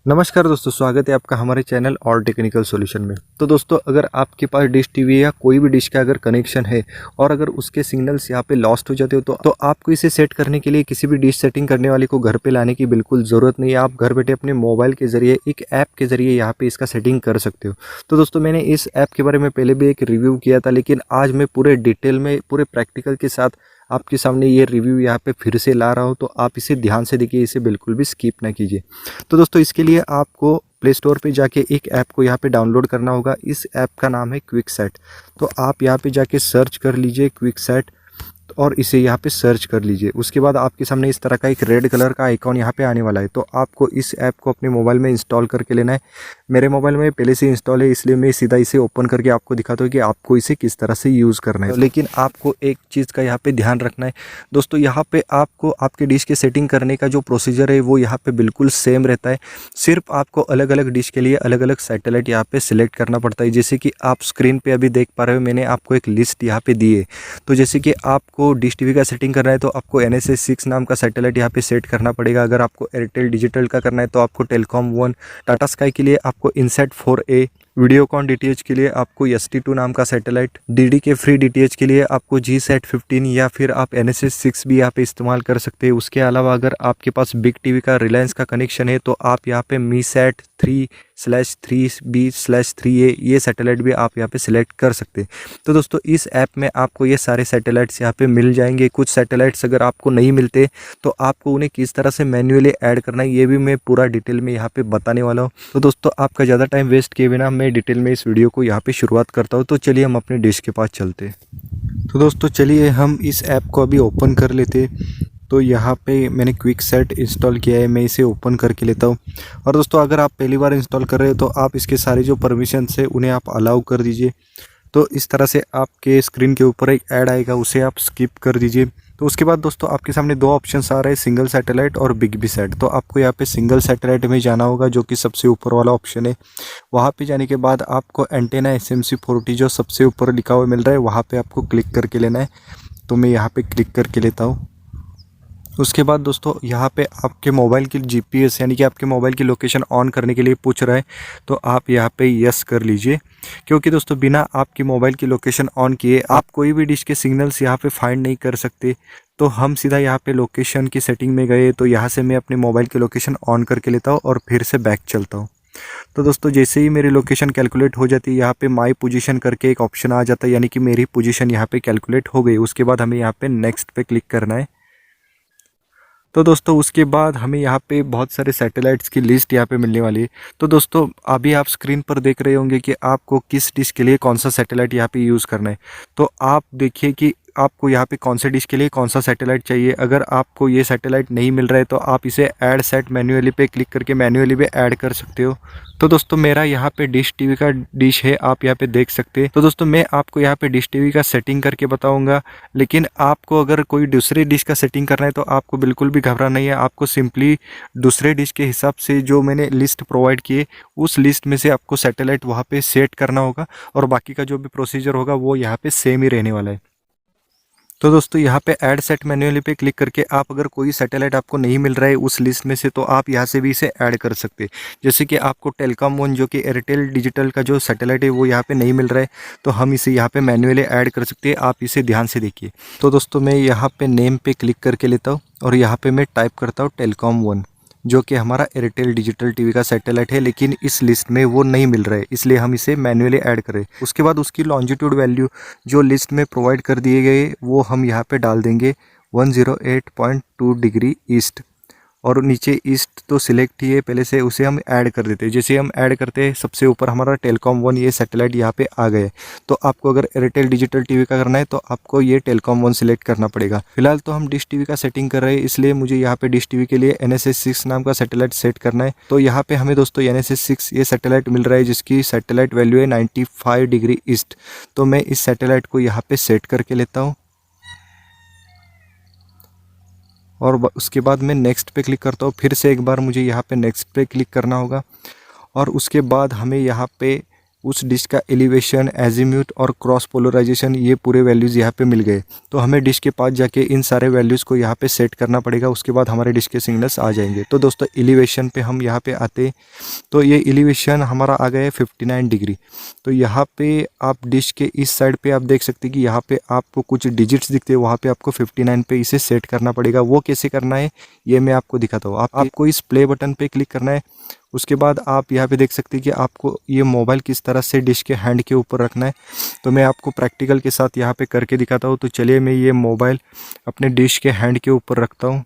नमस्कार दोस्तों, स्वागत है आपका हमारे चैनल और टेक्निकल सॉल्यूशन में। तो दोस्तों, अगर आपके पास डिश टीवी या कोई भी डिश का अगर कनेक्शन है और अगर उसके सिग्नल्स यहाँ पे लॉस्ट हो जाते हो तो आपको इसे सेट करने के लिए किसी भी डिश सेटिंग करने वाले को घर पे लाने की बिल्कुल ज़रूरत नहीं है। आप घर बैठे अपने मोबाइल के ज़रिए एक ऐप के ज़रिए यहाँ पे इसका सेटिंग कर सकते हो। तो दोस्तों, मैंने इस ऐप के बारे में पहले भी एक रिव्यू किया था, लेकिन आज मैं पूरे डिटेल में पूरे प्रैक्टिकल के साथ आपके सामने ये रिव्यू यहाँ पे फिर से ला रहा हूँ। तो आप इसे ध्यान से देखिए, इसे बिल्कुल भी स्किप ना कीजिए। तो दोस्तों, इसके लिए आपको प्ले स्टोर पे जाके एक ऐप को यहाँ पे डाउनलोड करना होगा। इस ऐप का नाम है क्विकसेट। तो आप यहाँ पे जाके सर्च कर लीजिए क्विकसेट और इसे यहाँ पे सर्च कर लीजिए। उसके बाद आपके सामने इस तरह का एक रेड कलर का आइकॉन यहाँ पे आने वाला है। तो आपको इस ऐप को अपने मोबाइल में इंस्टॉल करके लेना है। मेरे मोबाइल में पहले से इंस्टॉल है, इसलिए मैं सीधा इसे ओपन करके आपको दिखाता हूँ कि आपको इसे किस तरह से यूज़ करना है। लेकिन आपको एक चीज़ का यहाँ पे ध्यान रखना है दोस्तों, यहाँ पे आपको आपके डिश के सेटिंग करने का जो प्रोसीजर है वो यहाँ पे बिल्कुल सेम रहता है। सिर्फ आपको अलग अलग डिश के लिए अलग अलग सैटेलाइट यहाँ पे सिलेक्ट करना पड़ता है। जैसे कि आप स्क्रीन पे अभी देख पा रहे हो, मैंने आपको एक लिस्ट यहाँ पे दी है। तो जैसे कि आपको डिश टीवी का सेटिंग करना है तो आपको NSS 6 नाम का सैटेलाइट यहाँ पे सेट करना पड़ेगा। अगर आपको एयरटेल डिजिटल का करना है तो आपको टेलीकॉम 1, टाटा स्काई के लिए आपको इनसेट 4A, वीडियोकॉन DTH के लिए आपको ST2 नाम का सैटेलाइट, DD के फ्री DTH के लिए आपको GSAT 15 या फिर आप NSS 6 भी यहाँ पे इस्तेमाल कर सकते हैं। उसके अलावा अगर आपके पास बिग टीवी का रिलायंस का कनेक्शन है तो आप यहाँ पे मीसैट 3/3B/3A ये सैटेलाइट भी आप यहाँ पे सिलेक्ट कर सकते हैं। तो दोस्तों, इस ऐप में आपको ये सारे सैटेलाइट्स यहाँ पे मिल जाएंगे। कुछ सैटेलाइट्स अगर आपको नहीं मिलते तो आपको उन्हें किस तरह से मैन्युअली ऐड करना है ये भी मैं पूरा डिटेल में यहाँ पे बताने वाला हूँ। तो दोस्तों, आपका ज़्यादा टाइम वेस्ट किए बिना मैं डिटेल में इस वीडियो को यहाँ पे शुरुआत करता हूँ। तो चलिए हम अपने डिश के पास चलते हैं। तो दोस्तों, चलिए हम इस ऐप को अभी ओपन कर लेते हैं। तो यहाँ पे मैंने क्विकसेट इंस्टॉल किया है, मैं इसे ओपन करके लेता हूँ। और दोस्तों, अगर आप पहली बार इंस्टॉल कर रहे हो तो आप इसके सारे जो परमिशंस है उन्हें आप अलाउ कर दीजिए। तो इस तरह से आपके स्क्रीन के ऊपर एक ऐड आएगा, उसे आप स्किप कर दीजिए। तो उसके बाद दोस्तों, आपके सामने दो ऑप्शंस आ रहे हैं, सिंगल सैटेलाइट और बिग बी सेट। तो आपको यहाँ पे सिंगल सैटेलाइट में जाना होगा, जो कि सबसे ऊपर वाला ऑप्शन है। वहाँ पे जाने के बाद आपको एंटेना SMC 40 जो सबसे ऊपर लिखा हुआ मिल रहा है, वहाँ पे आपको क्लिक करके लेना है। तो मैं यहाँ पे क्लिक करके लेता हूँ। उसके बाद दोस्तों, यहाँ पे आपके मोबाइल की GPS यानी कि आपके मोबाइल की लोकेशन ऑन करने के लिए पूछ रहा है। तो आप यहाँ पे यस कर लीजिए, क्योंकि दोस्तों बिना आपकी मोबाइल की लोकेशन ऑन किए आप कोई भी डिश के सिग्नल्स यहाँ पे फाइंड नहीं कर सकते। तो हम सीधा यहाँ पे लोकेशन की सेटिंग में गए, तो यहाँ से मैं अपने मोबाइल की लोकेशन ऑन करके लेता हूँ और फिर से बैक चलता हूँ। तो दोस्तों, जैसे ही मेरी लोकेशन कैलकुलेट हो जाती है, यहाँ पे माई पोजीशन करके एक ऑप्शन आ जाता है, यानी कि मेरी पोजीशन यहाँ पे कैलकुलेट हो गई। उसके बाद हमें यहाँ पे नेक्स्ट पे क्लिक करना है। तो दोस्तों, उसके बाद हमें यहाँ पे बहुत सारे सैटेलाइट्स की लिस्ट यहाँ पे मिलने वाली है। तो दोस्तों, अभी आप स्क्रीन पर देख रहे होंगे कि आपको किस डिश के लिए कौन सा सैटेलाइट यहाँ पे यूज़ करना है। तो आप देखिए कि आपको यहाँ पे कौन से डिश के लिए कौन सा सैटेलाइट चाहिए। अगर आपको ये सैटेलाइट नहीं मिल रहा है तो आप इसे ऐड सेट मैन्युअली पे क्लिक करके मैन्युअली भी ऐड कर सकते हो। तो दोस्तों, मेरा यहाँ पे डिश टीवी का डिश है, आप यहाँ पे देख सकते हैं। तो दोस्तों, मैं आपको यहाँ पे डिश टीवी का सेटिंग करके बताऊंगा, लेकिन आपको अगर कोई दूसरे डिश का सेटिंग करना है तो आपको बिल्कुल भी घबराना नहीं है। आपको सिंपली दूसरे डिश के हिसाब से जो मैंने लिस्ट प्रोवाइड की है उस लिस्ट में से आपको सैटेलाइट वहाँ पे सेट करना होगा, और बाकी का जो भी प्रोसीजर होगा वो यहाँ पे सेम ही रहने वाला है। तो दोस्तों, यहाँ पे ऐड सेट मैन्युअली पे क्लिक करके आप अगर कोई सैटेलाइट आपको नहीं मिल रहा है उस लिस्ट में से, तो आप यहाँ से भी इसे ऐड कर सकते हैं। जैसे कि आपको टेलीकॉम 1 जो कि एयरटेल डिजिटल का जो सैटेलाइट है वो यहाँ पे नहीं मिल रहा है, तो हम इसे यहाँ पे मैन्युअली ऐड कर सकते हैं। आप इसे ध्यान से देखिए। तो दोस्तों, मैं यहाँ पे नेम पे क्लिक करके लेता हूँ और यहाँ पे मैं टाइप करता हूँ टेलीकॉम 1, जो कि हमारा एयरटेल डिजिटल टीवी का सैटेलाइट है, लेकिन इस लिस्ट में वो नहीं मिल रहा है, इसलिए हम इसे मैन्युअली ऐड करें। उसके बाद उसकी लॉन्जिट्यूड वैल्यू जो लिस्ट में प्रोवाइड कर दिए गए वो हम यहाँ पे डाल देंगे 108.2 डिग्री ईस्ट, और नीचे ईस्ट तो सिलेक्ट ही है पहले से, उसे हम ऐड कर देते हैं। जैसे हम ऐड करते हैं सबसे ऊपर हमारा टेलीकॉम 1 ये सैटेलाइट यहाँ पे आ गए। तो आपको अगर एयरटेल डिजिटल टीवी का करना है तो आपको ये टेलीकॉम 1 सिलेक्ट करना पड़ेगा। फिलहाल तो हम डिश टीवी का सेटिंग कर रहे हैं, इसलिए मुझे यहाँ पे डिश टीवी के लिए NSS 6 नाम का सैटेलाइट सेट करना है। तो यहाँ पे हमें दोस्तों NSS 6 ये सैटेलाइट मिल रहा है, जिसकी सैटेलाइट वैल्यू है 95 डिग्री ईस्ट। तो मैं इस सैटेलाइट को यहाँ पे सेट करके लेता हूँ और उसके बाद मैं नेक्स्ट पे क्लिक करता हूँ। फिर से एक बार मुझे यहाँ पे नेक्स्ट पे क्लिक करना होगा, और उसके बाद हमें यहाँ पे उस डिश का एलिवेशन, एजीम्यूट और क्रॉस पोलराइजेशन ये पूरे वैल्यूज़ यहाँ पे मिल गए। तो हमें डिश के पास जाके इन सारे वैल्यूज़ को यहाँ पे सेट करना पड़ेगा, उसके बाद हमारे डिश के सिग्नल्स आ जाएंगे। तो दोस्तों एलिवेशन पे हम यहाँ पे आते, तो ये एलिवेशन हमारा आ गया है 59 डिग्री। तो यहाँ पे आप डिश के इस साइड पे आप देख सकते हैं कि यहाँ पे आपको कुछ डिजिट्स दिखते हैं, वहाँ पे आपको 59 पे इसे सेट करना पड़ेगा। वो कैसे करना है ये मैं आपको दिखाता हूँ। आपको इस प्ले बटन पे क्लिक करना है। उसके बाद आप यहाँ पे देख सकते हैं कि आपको ये मोबाइल किस तरह से डिश के हैंड के ऊपर रखना है। तो मैं आपको प्रैक्टिकल के साथ यहाँ पे करके दिखाता हूँ। तो चलिए मैं ये मोबाइल अपने डिश के हैंड के ऊपर रखता हूँ।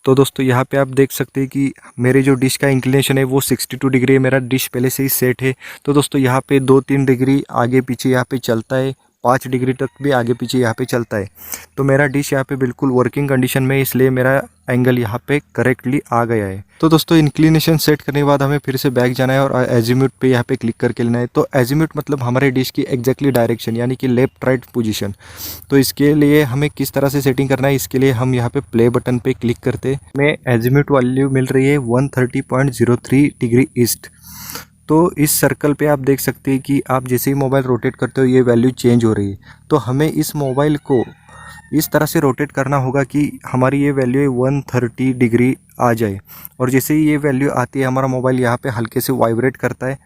तो दोस्तों यहाँ पे आप देख सकते हैं कि मेरे जो डिश का इंक्लिनेशन है वो 62 डिग्री है। मेरा डिश पहले से ही सेट है। तो दोस्तों यहाँ पे 2-3 डिग्री आगे पीछे यहाँ पे चलता है, 5 डिग्री तक भी आगे पीछे यहाँ पे चलता है। तो मेरा डिश यहाँ पे बिल्कुल वर्किंग कंडीशन में है, इसलिए मेरा एंगल यहाँ पे करेक्टली आ गया है। तो दोस्तों इंक्लिनेशन सेट करने के बाद हमें फिर से बैक जाना है और एजीम्यूट पे यहाँ पे क्लिक करके लेना है। तो एजीम्यूट मतलब हमारे डिश की एग्जैक्टली डायरेक्शन, यानी कि लेफ्ट राइट पोजीशन। तो इसके लिए हमें किस तरह से सेटिंग करना है, इसके लिए हम यहाँ पे प्ले बटन पे क्लिक करते हैं। हमें एजीम्यूट वैल्यू मिल रही है 130.03 डिग्री ईस्ट। तो इस सर्कल पे आप देख सकते हैं कि आप जैसे ही मोबाइल रोटेट करते हो ये वैल्यू चेंज हो रही है। तो हमें इस मोबाइल को इस तरह से रोटेट करना होगा कि हमारी ये वैल्यू 130 डिग्री आ जाए। और जैसे ही ये वैल्यू आती है हमारा मोबाइल यहाँ पे हल्के से वाइब्रेट करता है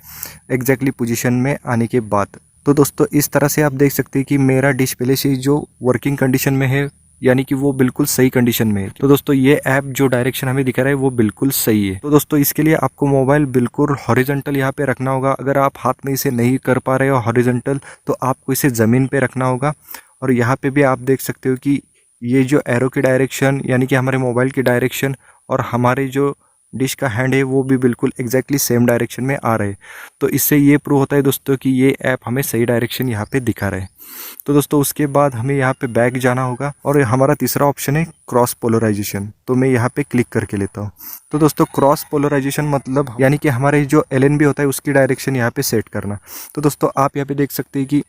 एग्जैक्टली पोजीशन में आने के बाद। तो दोस्तों इस तरह से आप देख सकते हैं कि मेरा डिश पहले से जो वर्किंग कंडीशन में है, यानी कि वो बिल्कुल सही कंडीशन में है। तो दोस्तों ये ऐप जो डायरेक्शन हमें दिखा रहा है वो बिल्कुल सही है। तो दोस्तों इसके लिए आपको मोबाइल बिल्कुल हॉरिजॉन्टल यहाँ पे रखना होगा। अगर आप हाथ में इसे नहीं कर पा रहे हो हॉरिजॉन्टल, तो आपको इसे ज़मीन पे रखना होगा। और यहाँ पे भी आप देख सकते हो कि ये जो एरो की डायरेक्शन, यानी कि हमारे मोबाइल की डायरेक्शन और हमारे जो डिश का हैंड है वो भी बिल्कुल एग्जैक्टली सेम डायरेक्शन में आ रहे हैं। तो इससे ये प्रूव होता है दोस्तों कि ये ऐप हमें सही डायरेक्शन यहाँ पे दिखा रहा है। तो दोस्तों उसके बाद हमें यहाँ पे बैक जाना होगा और हमारा तीसरा ऑप्शन है क्रॉस पोलराइजेशन। तो मैं यहाँ पे क्लिक करके लेता हूँ। तो दोस्तों क्रॉस पोलराइजेशन मतलब यानी कि हमारे जो LNB होता है उसकी डायरेक्शन यहाँ पे सेट करना। तो दोस्तों आप यहाँ पे देख सकते हैं कि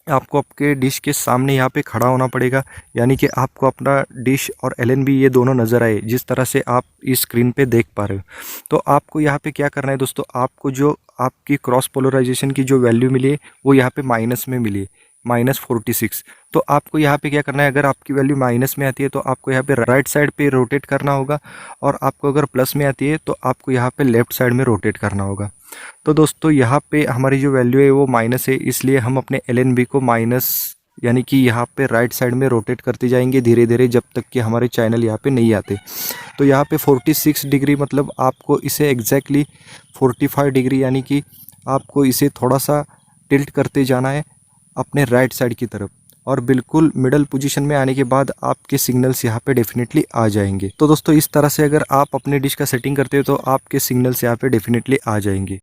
आपको आपके डिश के सामने यहाँ पे खड़ा होना पड़ेगा, यानी कि आपको अपना डिश और LNB ये दोनों नज़र आए जिस तरह से आप इस स्क्रीन पे देख पा रहे हो। तो आपको यहाँ पे क्या करना है दोस्तों, आपको जो आपकी क्रॉस पोलराइजेशन की जो वैल्यू मिली है वो यहाँ पे माइनस में मिली है, -46। तो आपको यहाँ पे क्या करना है, अगर आपकी वैल्यू माइनस में आती है तो आपको यहाँ पे राइट साइड पे रोटेट करना होगा, और आपको अगर प्लस में आती है तो आपको यहाँ पे लेफ्ट साइड में रोटेट करना होगा। तो दोस्तों यहाँ पे हमारी जो वैल्यू है वो माइनस है, इसलिए हम अपने LNB को माइनस यानी कि यहाँ पे राइट साइड में रोटेट करते जाएंगे धीरे धीरे जब तक कि हमारे चैनल यहाँ पे नहीं आते। तो यहाँ पे 46 डिग्री मतलब आपको इसे एग्जैक्टली 45 डिग्री यानी कि आपको इसे थोड़ा सा टिल्ट करते जाना है अपने राइट साइड की तरफ, और बिल्कुल मिडल पोजीशन में आने के बाद आपके सिग्नल्स यहाँ पे डेफिनेटली आ जाएंगे। तो दोस्तों इस तरह से अगर आप अपने डिश का सेटिंग करते हो तो आपके सिग्नल्स यहाँ पे डेफिनेटली आ जाएंगे।